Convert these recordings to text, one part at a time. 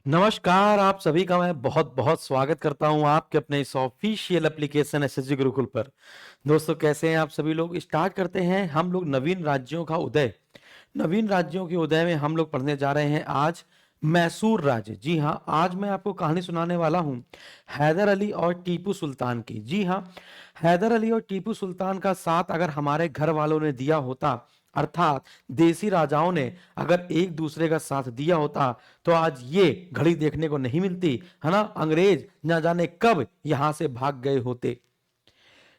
नमस्कार, आप सभी का मैं बहुत-बहुत स्वागत करता हूँ आपके अपने इस ऑफिशियल एप्लीकेशन एसएसजी गुरुकुल पर। दोस्तों कैसे हैं आप सभी लोग? स्टार्ट करते हैं हम लोग नवीन राज्यों का उदय। नवीन राज्यों के उदय में हम लोग पढ़ने जा रहे हैं आज मैसूर राज्य। जी हाँ, आज मैं आपको कहानी सुनाने वाला हूँ हैदर अली और टीपू सुल्तान की। जी हाँ, हैदर अली और टीपू सुल्तान का साथ अगर हमारे घर वालों ने दिया होता, अर्थात देसी राजाओं ने अगर एक दूसरे का साथ दिया होता, तो आज ये घड़ी देखने को नहीं मिलती, है ना? अंग्रेज ना जाने कब यहां से भाग गए होते।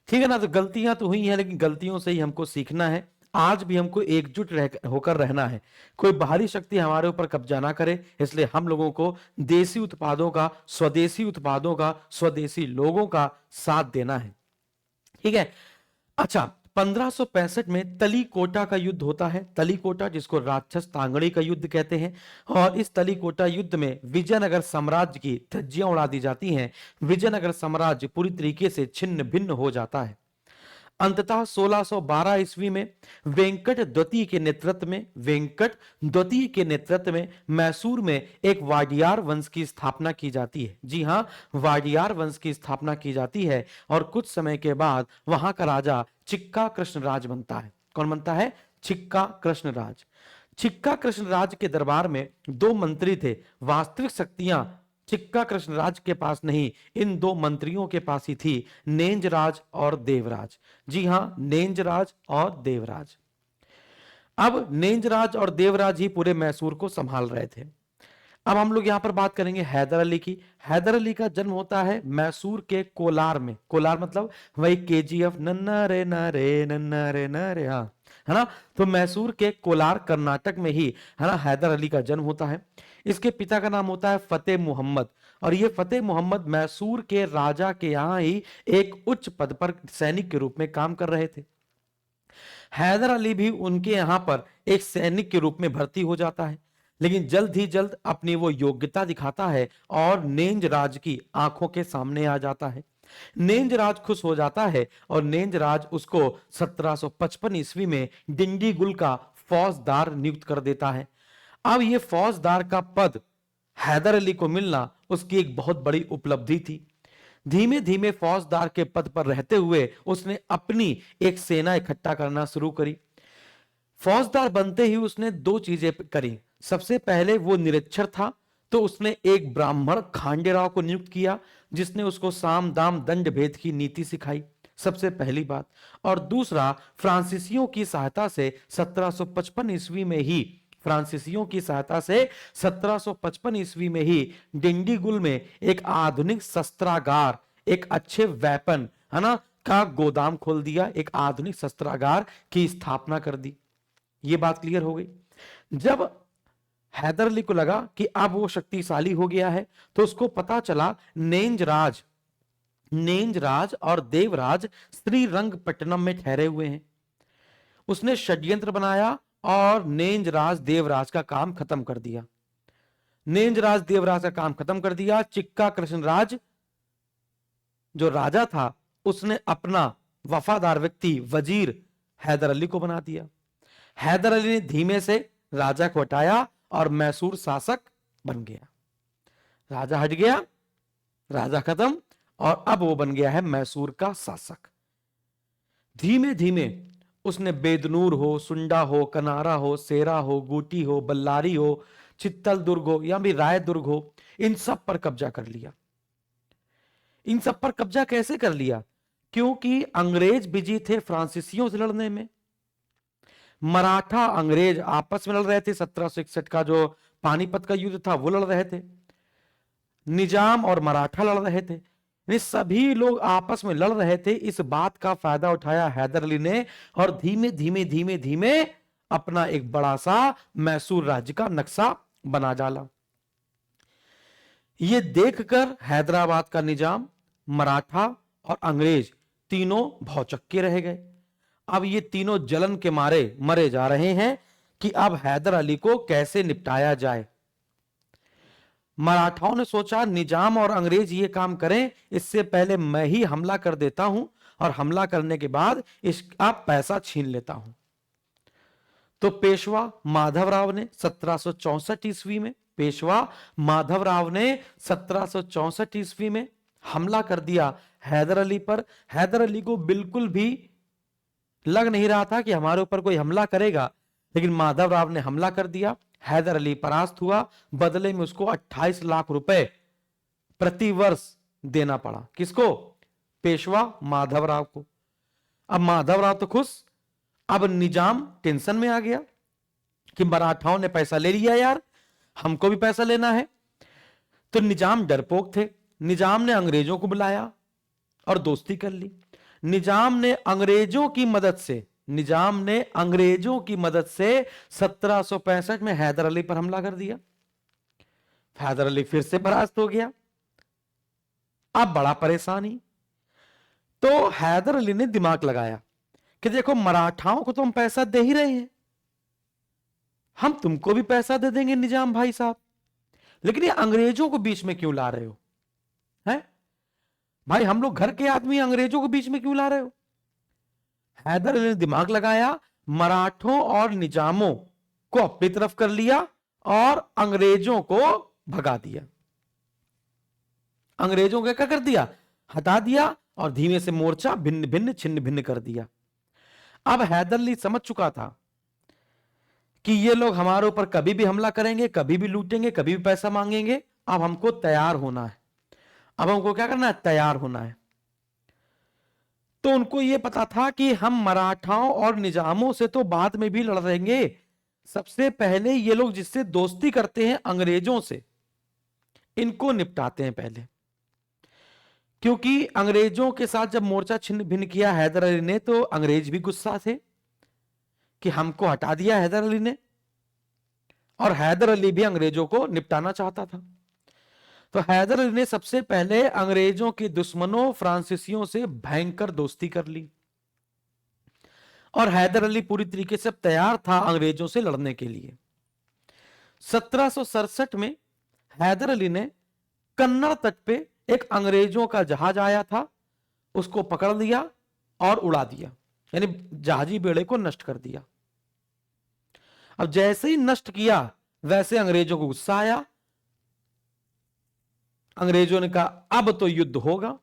ठीक है ना? तो गलतियां तो हुई हैं, लेकिन गलतियों से ही हमको सीखना है। आज भी हमको एकजुट होकर रहना है। कोई बाहरी शक्ति हमारे ऊपर कब्जा ना करे, इसलिए हम लोगों को देसी उत्पादों का, स्वदेशी उत्पादों का, स्वदेशी लोगों का साथ देना है। ठीक है। अच्छा, 1565 में तलीकोटा का युद्ध होता है। तलीकोटा, जिसको राक्षस तांगड़ी का युद्ध कहते हैं, और इस तलीकोटा युद्ध में विजयनगर साम्राज्य की धज्जियां उड़ा दी जाती हैं। विजयनगर साम्राज्य पूरी तरीके से छिन्न भिन्न हो जाता है। अंततः 1612 ईस्वी में वेंकट द्वितीय के नेतृत्व में मैसूर में एक वाडियार वंश की स्थापना की जाती है। जी हां, वाडियार वंश की स्थापना की जाती है, और कुछ समय के बाद वहां का राजा चिक्का कृष्णराज बनता है। कौन बनता है? चिक्का कृष्णराज। चिक्का कृष्णराज के दरबार में दो मंत्री थे। वास्तविक शक्तियां चिक्का कृष्णराज के पास नहीं, इन दो मंत्रियों के पास ही थी, नेंजराज और देवराज। जी हां, नेंजराज और देवराज। अब नेंजराज और देवराज ही पूरे मैसूर को संभाल रहे थे। अब हम लोग यहां पर बात करेंगे हैदर अली की। हैदर अली का जन्म होता है मैसूर के कोलार में। कोलार मतलब वही केजीएफ, नन्ना रे ना रे नन्ना रे ना रे, हाँ, है ना? तो मैसूर के कोलार कर्नाटक में ही, है ना, हैदर अली का जन्म होता है। इसके पिता का नाम होता है फतेह मोहम्मद, और ये फतेह मोहम्मद मैसूर के राजा के यहाँ ही एक उच्च पद पर सैनिक के रूप में काम कर रहे थे। हैदर अली भी उनके यहां पर एक सैनिक के रूप में भर्ती हो जाता है, लेकिन जल्द ही जल्द अपनी वो योग्यता दिखाता है और नेंज राज की आंखों के सामने आ जाता है। नेंज राज खुश हो जाता है, और नेंज राज उसको 1755 ईस्वी में डिंडीगुल का फौजदार नियुक्त कर देता है। अब ये फौजदार का पद हैदर अली को मिलना उसकी एक बहुत बड़ी उपलब्धि थी। धीमे धीमे फौजदार के पद पर रहते हुए उसने अपनी एक सेना इकट्ठा करना शुरू करी। फौजदार बनते ही उसने दो चीजें करी। सबसे पहले वो निरक्षर था, तो उसने एक ब्राह्मण खांडेराव को नियुक्त किया, जिसने उसको साम दाम दंड भेद की नीति सिखाई, सबसे पहली बात। और दूसरा, फ्रांसीसियों की सहायता से 1755 ईस्वी में ही फ्रांसीसियों की सहायता से 1755 ईस्वी में ही डिंडीगुल में एक आधुनिक शस्त्रागार, एक अच्छे वेपन, है ना, का गोदाम खोल दिया, एक आधुनिक शस्त्रागार की स्थापना कर दी। ये बात क्लियर हो गई। जब हैदर अली को लगा कि अब वो शक्तिशाली हो गया है, तो उसको पता चला नेंजराज और देवराज श्रीरंगपट्टनम में ठहरे हुए हैं। उसने षड्यंत्र बनाया और नेंजराज देवराज का काम खत्म कर दिया। नेंजराज देवराज का काम खत्म कर दिया। चिक्का कृष्णराज जो राजा था, उसने अपना वफादार व्यक्ति वजीर हैदर अली को बना दिया। हैदर अली ने धीमे से राजा को हटाया और मैसूर शासक बन गया। राजा हट गया, राजा खत्म, और अब वो बन गया है मैसूर का शासक। धीमे धीमे उसने बेदनूर हो, सुंडा हो, कनारा हो, सेरा हो, गुटी हो, बल्लारी हो, चित्तल दुर्ग हो या भी राय दुर्ग हो, इन सब पर कब्जा कर लिया। इन सब पर कब्जा कैसे कर लिया? क्योंकि अंग्रेज बिजी थे फ्रांसीसियों से लड़ने में। मराठा अंग्रेज आपस में लड़ रहे थे। 1761 का जो पानीपत का युद्ध था वो लड़ रहे थे। निजाम और मराठा लड़ रहे थे। ये सभी लोग आपस में लड़ रहे थे। इस बात का फायदा उठाया हैदर अली ने, और धीमे धीमे धीमे धीमे अपना एक बड़ा सा मैसूर राज्य का नक्शा बना डाला। ये देखकर हैदराबाद का निजाम, मराठा और अंग्रेज तीनों भौचक्के रह गए। अब ये तीनों जलन के मारे मरे जा रहे हैं कि अब हैदर अली को कैसे निपटाया जाए। मराठाओं ने सोचा निजाम और अंग्रेज ये काम करें, इससे पहले मैं ही हमला कर देता हूं, और हमला करने के बाद इसका पैसा छीन लेता हूं। तो पेशवा माधवराव ने 1764 ईस्वी में पेशवा माधवराव ने 1764 ईस्वी में हमला कर दिया हैदर अली पर। हैदर अली को बिल्कुल भी लग नहीं रहा था कि हमारे ऊपर कोई हमला करेगा, लेकिन माधवराव ने हमला कर दिया। हैदर अली परास्त हुआ। बदले में उसको 28 लाख रुपए प्रति वर्ष देना पड़ा। किसको? पेशवा माधवराव को। अब माधवराव तो खुश, अब निजाम टेंशन में आ गया कि मराठाओं ने पैसा ले लिया यार, हमको भी पैसा लेना है। तो निजाम डरपोक थे। निजाम ने अंग्रेजों को बुलाया और दोस्ती कर ली। निजाम ने अंग्रेजों की मदद से 1765 में हैदर अली पर हमला कर दिया। हैदर अली फिर से परास्त हो गया। अब बड़ा परेशानी। तो हैदर अली ने दिमाग लगाया कि देखो मराठाओं को तो हम पैसा दे ही रहे हैं, हम तुमको भी पैसा दे देंगे निजाम भाई साहब, लेकिन ये अंग्रेजों को बीच में क्यों ला रहे हो? हैं भाई, हम लोग घर के आदमी, अंग्रेजों को बीच में क्यों ला रहे हो? हैदर अली ने दिमाग लगाया, मराठों और निजामों को अपनी तरफ कर लिया और अंग्रेजों को भगा दिया। अंग्रेजों को क्या कर दिया? हटा दिया और धीमे से मोर्चा भिन्न भिन्न छिन्न भिन्न कर दिया। अब हैदर अली समझ चुका था कि ये लोग हमारे ऊपर कभी भी हमला करेंगे, कभी भी लूटेंगे, कभी भी पैसा मांगेंगे। अब हमको तैयार होना है। अब हमको क्या करना है? तैयार होना है। तो उनको यह पता था कि हम मराठाओं और निजामों से तो बाद में भी लड़ेंगे, सबसे पहले ये लोग जिससे दोस्ती करते हैं अंग्रेजों से, इनको निपटाते हैं पहले। क्योंकि अंग्रेजों के साथ जब मोर्चा छिन्न भिन्न किया हैदर अली ने, तो अंग्रेज भी गुस्सा थे कि हमको हटा दिया हैदर अली ने, और हैदर अली भी अंग्रेजों को निपटाना चाहता था। तो हैदर अली ने सबसे पहले अंग्रेजों के दुश्मनों फ्रांसीसियों से भयंकर दोस्ती कर ली, और हैदर अली पूरी तरीके से तैयार था अंग्रेजों से लड़ने के लिए। 1767 में हैदर अली ने कन्नड़ तट पे एक अंग्रेजों का जहाज आया था, उसको पकड़ लिया और उड़ा दिया, यानी जहाजी बेड़े को नष्ट कर दिया। अब जैसे ही नष्ट किया वैसे अंग्रेजों को गुस्सा आया। अंग्रेजों ने कहा अब तो युद्ध होगा,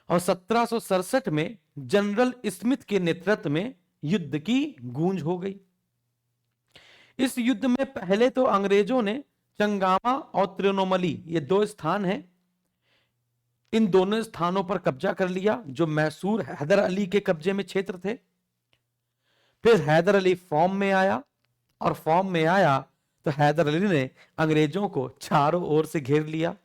और 1767 में जनरल स्मिथ के नेतृत्व में युद्ध की गूंज हो गई। इस युद्ध में पहले तो अंग्रेजों ने चंगामा और त्रिनोमली, ये दो स्थान हैं, इन दोनों स्थानों पर कब्जा कर लिया, जो मैसूर हैदर अली के कब्जे में क्षेत्र थे। फिर हैदर अली फॉर्म में आया, और फॉर्म में आया तो हैदर अली ने अंग्रेजों को चारों ओर से घेर लिया,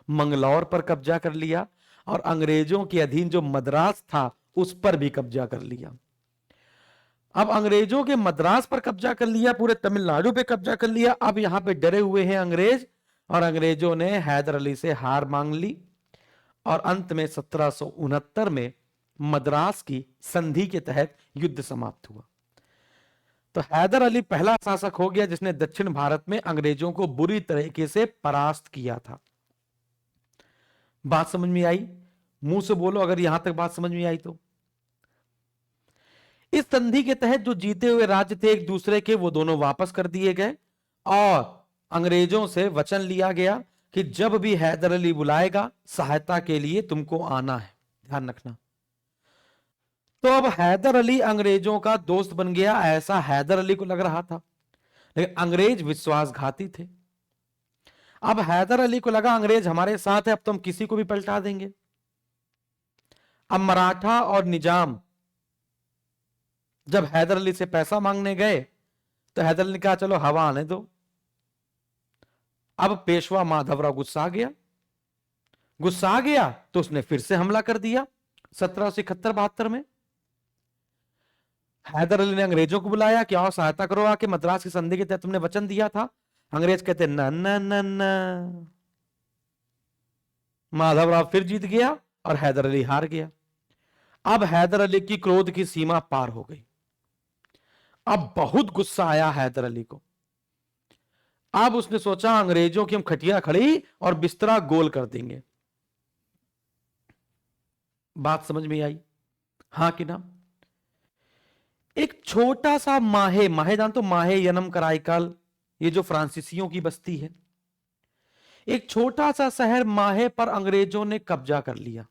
मंगलौर पर कब्जा कर लिया, और अंग्रेजों के अधीन जो मद्रास था उस पर भी कब्जा कर लिया। अब अंग्रेजों के मद्रास पर कब्जा कर लिया, पूरे तमिलनाडु पे कब्जा कर लिया। अब यहां पे डरे हुए हैं अंग्रेज, और अंग्रेजों ने हैदर अली से हार मांग ली, और अंत में 1769 में मद्रास की संधि के तहत युद्ध समाप्त हुआ। तो हैदर अली पहला शासक हो गया जिसने दक्षिण भारत में अंग्रेजों को बुरी तरीके से परास्त किया था। बात समझ में आई? मुंह से बोलो अगर यहां तक बात समझ में आई तो। इस संधि के तहत जो जीते हुए राज्य थे एक दूसरे के, वो दोनों वापस कर दिए गए, और अंग्रेजों से वचन लिया गया कि जब भी हैदर अली बुलाएगा सहायता के लिए तुमको आना है, ध्यान रखना। तो अब हैदर अली अंग्रेजों का दोस्त बन गया, ऐसा हैदर अली को लग रहा था, लेकिन अंग्रेज विश्वासघाती थे। अब हैदर अली को लगा अंग्रेज हमारे साथ है, अब तो हम किसी को भी पलटा देंगे। अब मराठा और निजाम जब हैदर अली से पैसा मांगने गए तो हैदर अली ने कहा चलो हवा आने दो। अब पेशवा माधवराव गुस्सा आ गया तो उसने फिर से हमला कर दिया 1771-72 में। हैदर अली ने अंग्रेजों को बुलाया कि आओ सहायता करो, आके मद्रास की संधि के तहत तुमने वचन दिया था। अंग्रेज कहते न न न न। माधवराव फिर जीत गया और हैदर अली हार गया। अब हैदर अली की क्रोध की सीमा पार हो गई। अब बहुत गुस्सा आया हैदर अली को। अब उसने सोचा अंग्रेजों की हम खटिया खड़ी और बिस्तरा गोल कर देंगे। बात समझ में आई? हां कि ना? एक छोटा सा माहे जान तो माहे यनम कराईकाल, ये जो फ्रांसीसियों की बस्ती है, एक छोटा सा शहर माहे पर अंग्रेजों ने कब्जा कर लिया।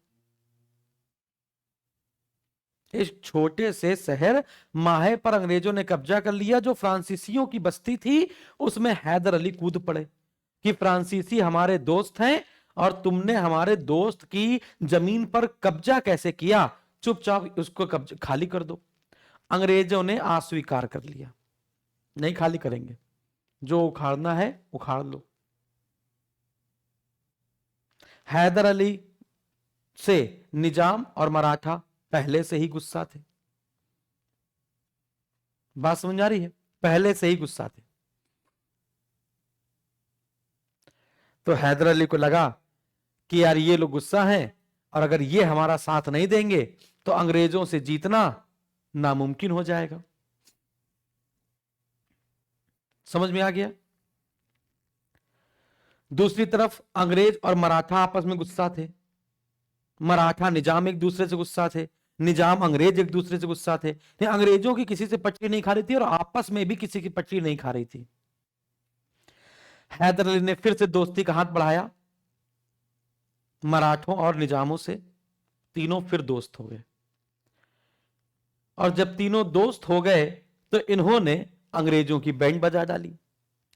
इस छोटे से शहर माहे पर अंग्रेजों ने कब्जा कर लिया। जो फ्रांसीसियों की बस्ती थी उसमें हैदर अली कूद पड़े कि फ्रांसीसी हमारे दोस्त हैं और तुमने हमारे दोस्त की जमीन पर कब्जा कैसे किया, चुपचाप उसको कब्जा खाली कर दो। अंग्रेजों ने अस्वीकार कर लिया, नहीं खाली करेंगे, जो उखाड़ना है उखाड़ लो। हैदर अली से निजाम और मराठा पहले से ही गुस्सा थे। बात समझ आ रही है? पहले से ही गुस्सा थे। तो हैदर अली को लगा कि यार ये लोग गुस्सा हैं और अगर ये हमारा साथ नहीं देंगे तो अंग्रेजों से जीतना नामुमकिन हो जाएगा। समझ में आ गया? दूसरी तरफ अंग्रेज और मराठा आपस में गुस्सा थे। मराठा निजाम एक दूसरे से गुस्सा थे, निजाम अंग्रेज एक दूसरे से गुस्सा थे। अंग्रेजों की किसी से पटरी नहीं खा रही थी और आपस में भी किसी की पटरी नहीं खा रही थी। हैदर अली ने फिर से दोस्ती का हाथ बढ़ाया मराठों और निजामों से। तीनों फिर दोस्त हो गए और जब तीनों दोस्त हो गए तो इन्होंने अंग्रेजों की बैंड बजा डाली।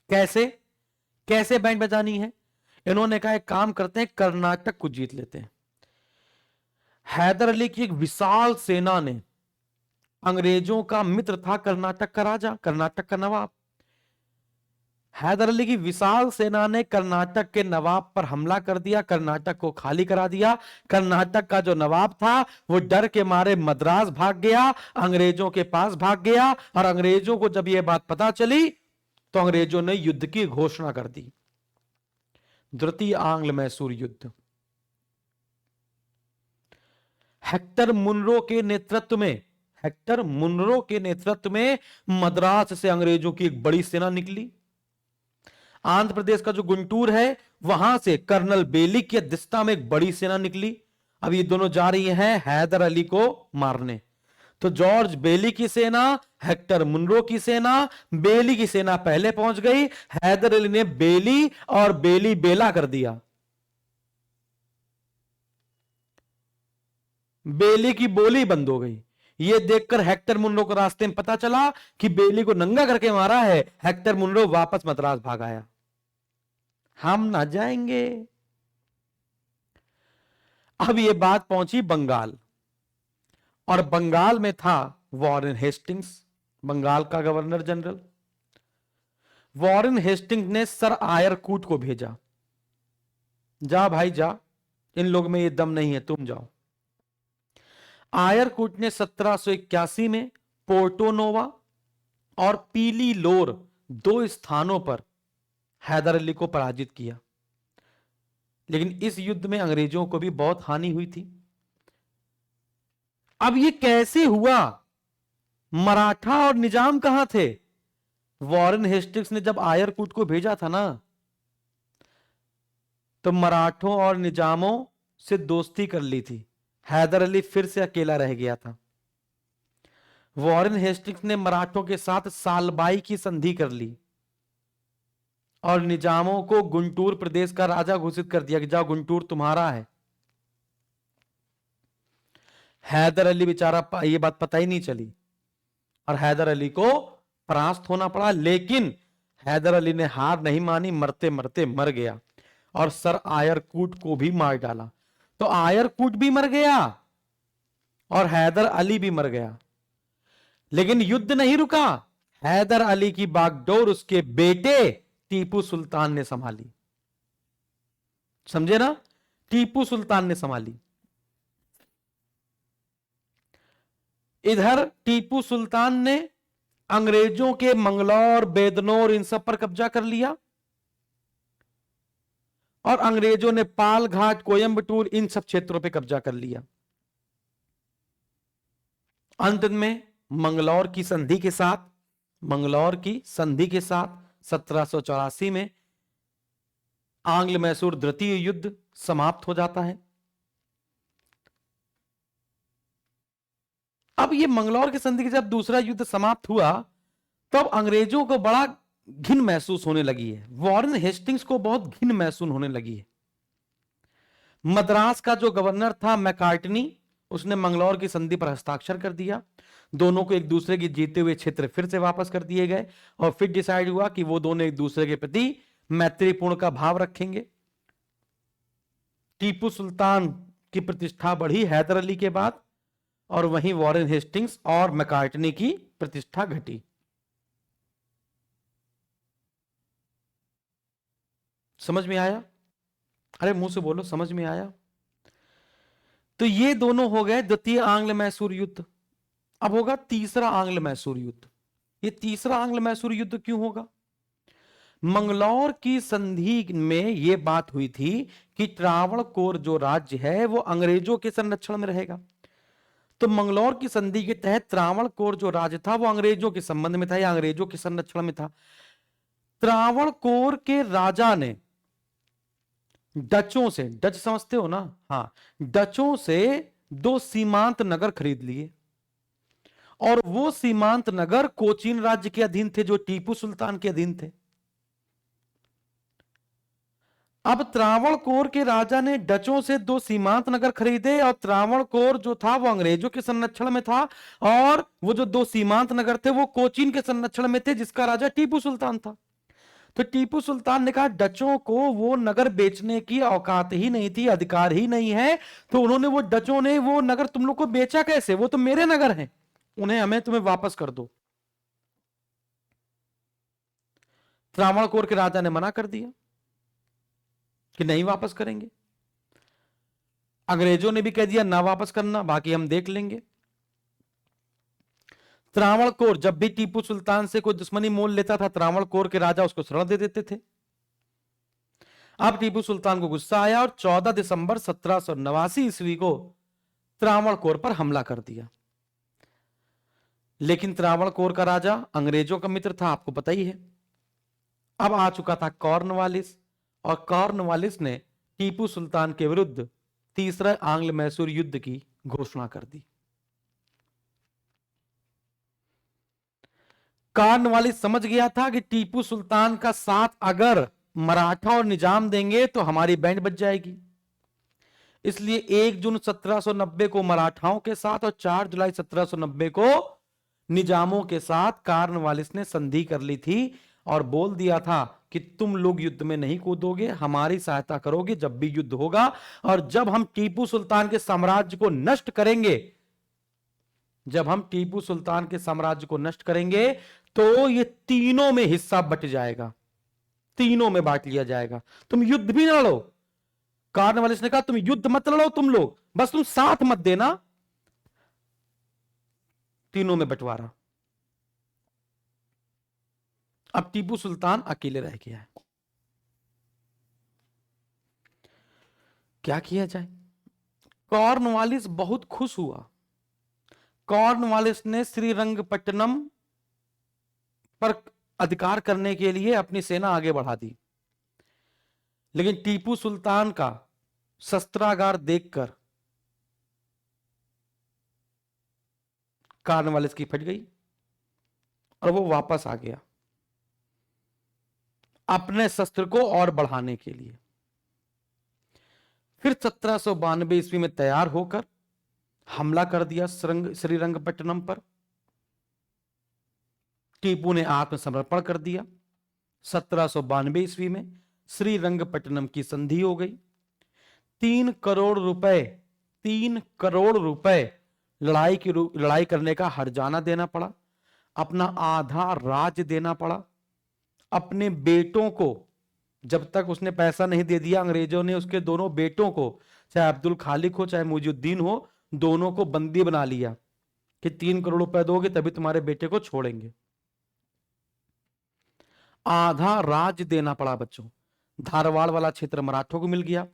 कैसे कैसे बैंड बजानी है? इन्होंने कहा एक काम करते हैं, कर्नाटक को जीत लेते हैं। हैदर अली की एक विशाल सेना ने, अंग्रेजों का मित्र था कर्नाटक का राजा, कर्नाटक का नवाब, हैदर अली की विशाल सेना ने कर्नाटक के नवाब पर हमला कर दिया, कर्नाटक को खाली करा दिया। कर्नाटक का जो नवाब था वो डर के मारे मद्रास भाग गया, अंग्रेजों के पास भाग गया और अंग्रेजों को जब यह बात पता चली तो अंग्रेजों ने युद्ध की घोषणा कर दी। द्वितीय आंग्ल मैसूर युद्ध। हेक्टर मुनरो के नेतृत्व में, हेक्टर मुनरो के नेतृत्व में मद्रास से अंग्रेजों की एक बड़ी सेना निकली। आंध्र प्रदेश का जो गुंटूर है वहां से कर्नल बेली की अध्यक्षता में एक बड़ी सेना निकली। अब ये दोनों जा रही हैं हैदर अली को मारने। तो जॉर्ज बेली की सेना, हेक्टर मुनरो की सेना। बेली की सेना पहले पहुंच गई, हैदर अली ने बेली और बेली बेला कर दिया। बेली की बोली बंद हो गई। ये देखकर हेक्टर मुनरो को रास्ते में पता चला कि बेली को नंगा करके मारा है। हेक्टर मुनरो वापस मद्रास भाग आया। हम ना जाएंगे। अब ये बात पहुंची बंगाल और बंगाल में था वॉरेन हेस्टिंग्स, बंगाल का गवर्नर जनरल। वॉरेन हेस्टिंग्स ने सर आयरकूट को भेजा, जा भाई जा, इन लोग में ये दम नहीं है, तुम जाओ। आयरकूट ने 1781 में पोर्टो नोवा और पीली लोर दो स्थानों पर हैदर अली को पराजित किया। लेकिन इस युद्ध में अंग्रेजों को भी बहुत हानि हुई थी। अब ये कैसे हुआ? मराठा और निजाम कहां थे? वॉरेन हेस्टिंग्स ने जब आयरकूट को भेजा था ना, तो मराठों और निजामों से दोस्ती कर ली थी। हैदर अली फिर से अकेला रह गया था। वॉरेन हेस्टिंग्स ने मराठों के साथ सालबाई की संधि कर ली और निजामों को गुंटूर प्रदेश का राजा घोषित कर दिया कि जाओ गुंटूर तुम्हारा है। हैदर अली बेचारा ये बात पता ही नहीं चली और हैदर अली को परास्त होना पड़ा। लेकिन हैदर अली ने हार नहीं मानी, मरते मरते मर गया और सर आयरकूट को भी मार डाला। तो आयरकूट भी मर गया और हैदर अली भी मर गया। लेकिन युद्ध नहीं रुका। हैदर अली की बागडोर उसके बेटे टीपू सुल्तान ने संभाली। समझे ना? टीपू सुल्तान ने संभाली। इधर टीपू सुल्तान ने अंग्रेजों के मंगलौर, बेदनौर इन सब पर कब्जा कर लिया और अंग्रेजों ने पाल घाट, कोयंबटूर इन सब क्षेत्रों पर कब्जा कर लिया। अंत में मंगलौर की संधि के साथ, मंगलौर की संधि के साथ 1784 में आंग्ल मैसूर द्वितीय युद्ध समाप्त हो जाता है। अब ये मंगलौर की संधि के जब दूसरा युद्ध समाप्त हुआ तब अंग्रेजों को बड़ा घिन महसूस होने लगी है, वॉरेन हेस्टिंग्स को बहुत घिन महसूस होने लगी है। मद्रास का जो गवर्नर था मैकार्टनी, उसने मंगलौर की संधि पर हस्ताक्षर कर दिया। दोनों को एक दूसरे के जीते हुए क्षेत्र फिर से वापस कर दिए गए और फिर डिसाइड हुआ कि वो दोनों एक दूसरे के प्रति मैत्रीपूर्ण का भाव रखेंगे। टीपू सुल्तान की प्रतिष्ठा बढ़ी हैदर अली के बाद, और वहीं वॉरेन हेस्टिंग्स और मैकार्टनी की प्रतिष्ठा घटी। समझ में आया? अरे मुंह से बोलो, समझ में आया? तो ये दोनों हो गए द्वितीय आंग्ल मैसूर युद्ध। अब होगा तीसरा आंग्ल मैसूर युद्ध। ये तीसरा आंग्ल मैसूर युद्ध क्यों होगा? मंगलौर की संधि में यह बात हुई थी कि त्रावणकोर जो राज्य है वो अंग्रेजों के संरक्षण में रहेगा। तो मंगलौर की संधि के तहत त्रावणकोर जो राज्य था वो अंग्रेजों के संबंध में था या अंग्रेजों के संरक्षण में था। त्रावणकोर के राजा ने डचों से, डच समझते हो ना? हाँ, डचों से 2 सीमांत नगर खरीद लिए और वो सीमांत नगर कोचीन राज्य के अधीन थे जो टीपू सुल्तान के अधीन थे। अब त्रावणकोर के राजा ने डचों से 2 सीमांत नगर खरीदे और त्रावणकोर जो था वो अंग्रेजों के संरक्षण में था और वो जो 2 सीमांत नगर थे वो कोचीन के संरक्षण में थे जिसका राजा टीपू सुल्तान था। तो टीपू सुल्तान ने कहा डचों को वो नगर बेचने की औकात ही नहीं थी, अधिकार ही नहीं है। तो उन्होंने, वो डचों ने वो नगर तुम लोग को बेचा कैसे? वो तो मेरे नगर हैं, उन्हें हमें तुम्हें वापस कर दो। त्रावणकोर के राजा ने मना कर दिया कि नहीं वापस करेंगे। अंग्रेजों ने भी कह दिया ना वापस करना, बाकी हम देख लेंगे। त्रावणकोर जब भी टीपू सुल्तान से कोई दुश्मनी मोल लेता था, त्रावणकोर के राजा उसको शरण दे देते थे। अब टीपू सुल्तान को गुस्सा आया और 14 दिसंबर 1789 ईस्वी को त्रावणकोर पर हमला कर दिया। लेकिन त्रावणकोर का राजा अंग्रेजों का मित्र था, आपको पता ही है। अब आ चुका था कॉर्नवालिस और कॉर्नवालिस ने टीपू सुल्तान के विरुद्ध तीसरा आंग्ल मैसूर युद्ध की घोषणा कर दी। कॉर्नवालिस समझ गया था कि टीपू सुल्तान का साथ अगर मराठा और निजाम देंगे तो हमारी बैंड बच जाएगी। इसलिए 1 जून 1790 को मराठाओं के साथ और 4 जुलाई 1790 को निजामों के साथ कॉर्नवालिस ने संधि कर ली थी और बोल दिया था कि तुम लोग युद्ध में नहीं कूदोगे, हमारी सहायता करोगे जब भी युद्ध होगा, और जब हम टीपू सुल्तान के साम्राज्य को नष्ट करेंगे, जब हम टीपू सुल्तान के साम्राज्य को नष्ट करेंगे तो ये तीनों में हिस्सा बट जाएगा, तीनों में बांट लिया जाएगा, तुम युद्ध भी ना लड़ो। कॉर्नवालिस ने कहा तुम युद्ध मत लड़ो, तुम लोग बस तुम साथ मत देना, तीनों में बंटवारा। अब टीपू सुल्तान अकेले रह गया है, क्या किया जाए? कॉर्नवालिस बहुत खुश हुआ। कॉर्नवालिस ने श्रीरंगपट्टनम पर अधिकार करने के लिए अपनी सेना आगे बढ़ा दी, लेकिन टीपू सुल्तान का शस्त्रागार देखकर कॉर्नवालिस की फट गई और वो वापस आ गया अपने शस्त्र को और बढ़ाने के लिए। फिर 1792 ईस्वी में तैयार होकर हमला कर दिया श्रीरंगपट्टनम पर। टीपू ने आत्मसमर्पण कर दिया। 1792 ईस्वी में श्रीरंगपट्टनम की संधि हो गई। 3 करोड़ रुपए लड़ाई करने का हर्जाना देना पड़ा, अपना आधा राज्य देना पड़ा, अपने बेटों को, जब तक उसने पैसा नहीं दे दिया अंग्रेजों ने उसके दोनों बेटों को, चाहे अब्दुल खालिक हो चाहे मुइजुद्दीन हो, दोनों को बंदी बना लिया कि 3 करोड़ रुपए दोगे तभी तुम्हारे बेटे को छोड़ेंगे। आधा राज्य देना पड़ा बच्चों। धारवाड़ वाला क्षेत्र मराठों को मिल गया,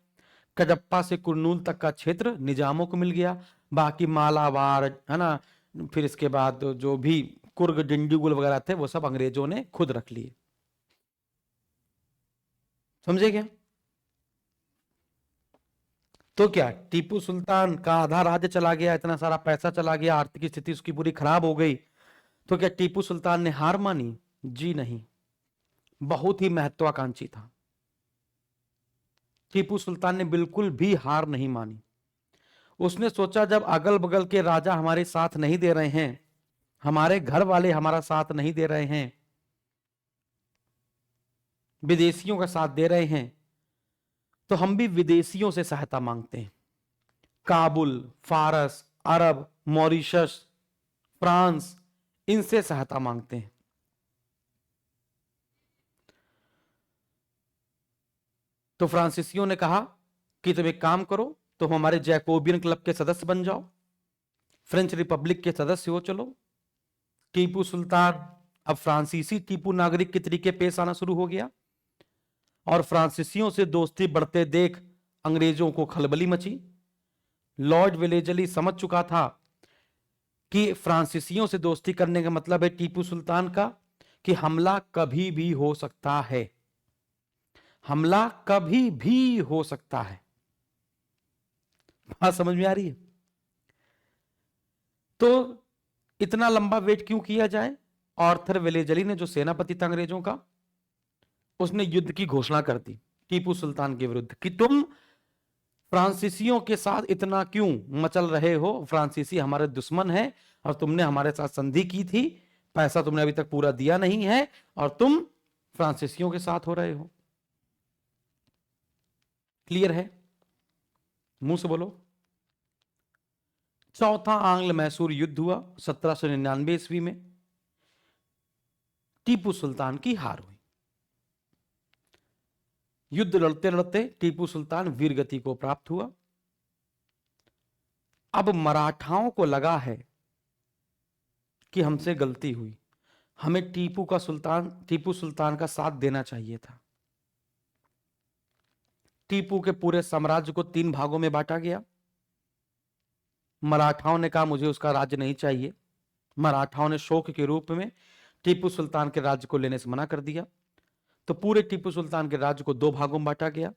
कजप्पा से कुर्नूल तक का क्षेत्र निजामों को मिल गया, बाकी मालाबार है ना, फिर इसके बाद जो भी कुर्ग डिंडीगुल वगैरह थे वो सब अंग्रेजों ने खुद रख लिए। समझे क्या? तो क्या टीपू सुल्तान का आधा राज्य चला गया, इतना सारा पैसा चला गया, आर्थिक स्थिति उसकी पूरी खराब हो गई, तो क्या टीपू सुल्तान ने हार मानी? जी नहीं। बहुत ही महत्वाकांक्षी था। टीपू सुल्तान ने बिल्कुल भी हार नहीं मानी। उसने सोचा जब अगल बगल के राजा हमारे साथ नहीं दे रहे हैं, हमारे घर वाले हमारा साथ नहीं दे रहे हैं, विदेशियों का साथ दे रहे हैं, तो हम भी विदेशियों से सहायता मांगते हैं। काबुल, फारस, अरब, मॉरिशस, फ्रांस, इनसे सहायता मांगते हैं। तो फ्रांसीसियों ने कहा कि तुम एक काम करो, तुम हमारे जैकोबियन क्लब के सदस्य बन जाओ, फ्रेंच रिपब्लिक के सदस्य हो चलो। टीपू सुल्तान अब फ्रांसीसी टीपू नागरिक के तरीके पेश आना शुरू हो गया और फ्रांसीसियों से दोस्ती बढ़ते देख अंग्रेजों को खलबली मची। लॉर्ड वेलेजली समझ चुका था कि फ्रांसीसियों से दोस्ती करने का मतलब है टीपू सुल्तान का कि हमला कभी भी हो सकता है, हमला कभी भी हो सकता है। बात समझ में आ रही है? तो इतना लंबा वेट क्यों किया जाए? आर्थर वेलेजली ने, जो सेनापति था अंग्रेजों का, उसने युद्ध की घोषणा कर दी टीपू सुल्तान के विरुद्ध कि तुम फ्रांसीसियों के साथ इतना क्यों मचल रहे हो, फ्रांसीसी हमारे दुश्मन है और तुमने हमारे साथ संधि की थी, पैसा तुमने अभी तक पूरा दिया नहीं है और तुम फ्रांसीसियों के साथ हो रहे हो। क्लियर है? मुंह से बोलो। चौथा आंग्ल मैसूर युद्ध हुआ 1799 ईस्वी में। टीपू सुल्तान की हार हुई। युद्ध लड़ते लड़ते टीपू सुल्तान वीरगति को प्राप्त हुआ। अब मराठाओं को लगा है कि हमसे गलती हुई, हमें टीपू सुल्तान का साथ देना चाहिए था। टीपू के पूरे साम्राज्य को 3 भागों में बांटा गया। मराठाओं ने कहा मुझे उसका राज्य नहीं चाहिए। मराठाओं ने शोक के रूप में टीपू सुल्तान के राज्य को लेने से मना कर दिया। तो पूरे टीपू सुल्तान के राज्य को 2 भागों में बांटा गया।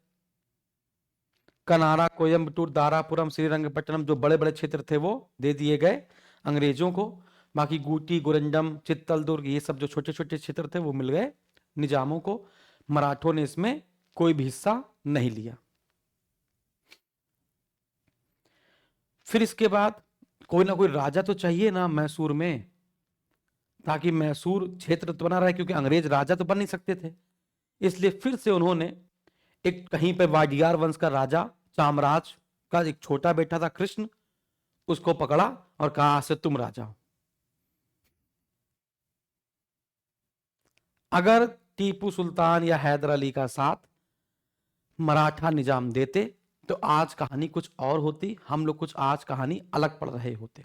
कनारा, कोयम्बटूर, दारापुरम, श्रीरंगपट्टनम, जो बड़े बड़े क्षेत्र थे वो दे दिए गए अंग्रेजों को। बाकी गूटी, गुरंडम, चित्तल दुर्ग, ये सब जो छोटे छोटे क्षेत्र थे वो मिल गए निजामों को। मराठों ने इसमें कोई भी हिस्सा नहीं लिया। फिर इसके बाद कोई ना कोई राजा तो चाहिए ना मैसूर में, ताकि मैसूर क्षेत्र तो बना रहे, क्योंकि अंग्रेज राजा तो बन नहीं सकते थे। इसलिए फिर से उन्होंने एक कहीं पे वाडियार वंश का राजा चामराज का एक छोटा बेटा था कृष्ण, उसको पकड़ा और कहा आज से तुम राजा हो। अगर टीपू सुल्तान या हैदर अली का साथ मराठा निजाम देते तो आज कहानी कुछ और होती, हम लोग कुछ आज कहानी अलग पढ़ रहे होते।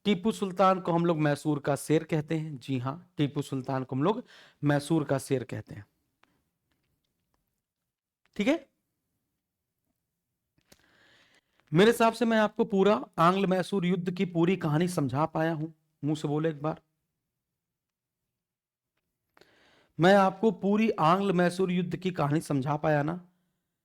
टीपू सुल्तान को हम लोग मैसूर का शेर कहते हैं। जी हां, टीपू सुल्तान को हम लोग मैसूर का शेर कहते हैं। ठीक है? मेरे हिसाब से मैं आपको पूरा आंग्ल मैसूर युद्ध की पूरी कहानी समझा पाया हूं। मुंह से बोले एक बार। मैं आपको पूरी आंग्ल मैसूर युद्ध की कहानी समझा पाया ना?